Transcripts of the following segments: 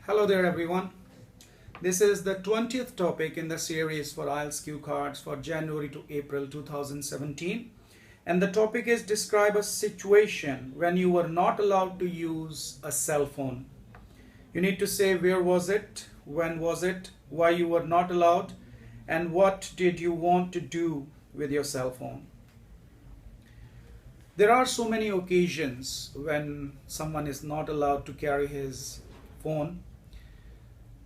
Hello there everyone. This is the 20th topic in the series for IELTS cue cards for January to April 2017, and the topic is describe a situation when you were not allowed to use a cell phone. You need to say where was it, when was it, why you were not allowed, and what did you want to do with your cell phone. There are so many occasions when someone is not allowed to carry his phone.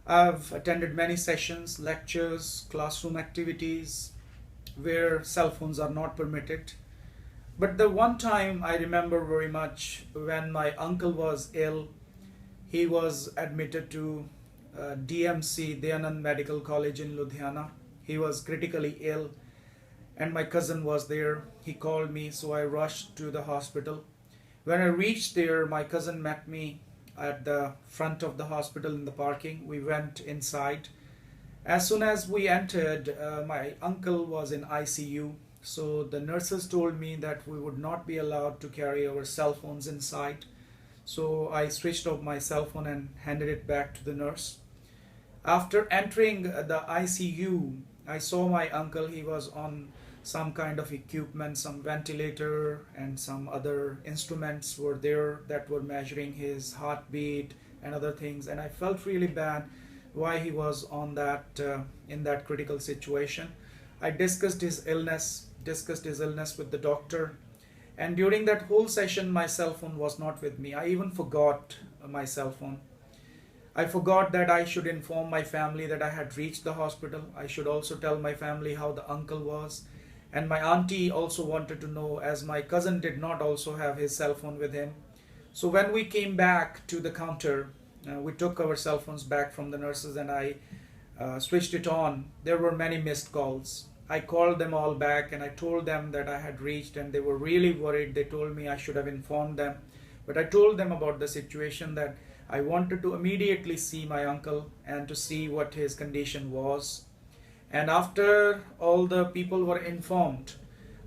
I've attended many sessions, lectures, classroom activities where cell phones are not permitted. But the one time I remember very much when my uncle was ill. He was admitted to DMC, Dayanand Medical College in Ludhiana. He was critically ill and my cousin was there. He called me, so I rushed to the hospital. When I reached there, my cousin met me at the front of the hospital in the parking. We went inside. As soon as we entered, my uncle was in ICU. So the nurses told me that we would not be allowed to carry our cell phones inside. So I switched off my cell phone and handed it back to the nurse. After entering the ICU, I saw my uncle. He was on some kind of equipment, some ventilator and some other instruments were there that were measuring his heartbeat and other things, and I felt really bad why he was on that in that critical situation. I discussed his illness with the doctor, and during that whole session my cell phone was not with me. I even forgot my cell phone. I forgot that I should inform my family that I had reached the hospital. I should also tell my family how the uncle was. And my auntie also wanted to know, as my cousin did not also have his cell phone with him. So when we came back to the counter, we took our cell phones back from the nurses and I switched it on. There were many missed calls. I called them all back and I told them that I had reached, and they were really worried. They told me I should have informed them. But I told them about the situation, that I wanted to immediately see my uncle and to see what his condition was. And after all the people were informed,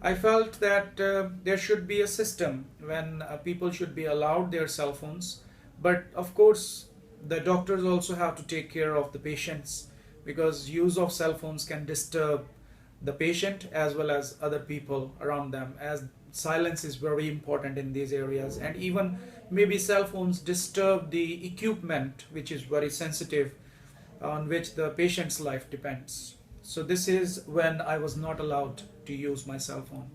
I felt that there should be a system when people should be allowed their cell phones. But of course, the doctors also have to take care of the patients, because use of cell phones can disturb the patient as well as other people around them, as silence is very important in these areas. And even maybe cell phones disturb the equipment, which is very sensitive, on which the patient's life depends. So this is when I was not allowed to use my cell phone.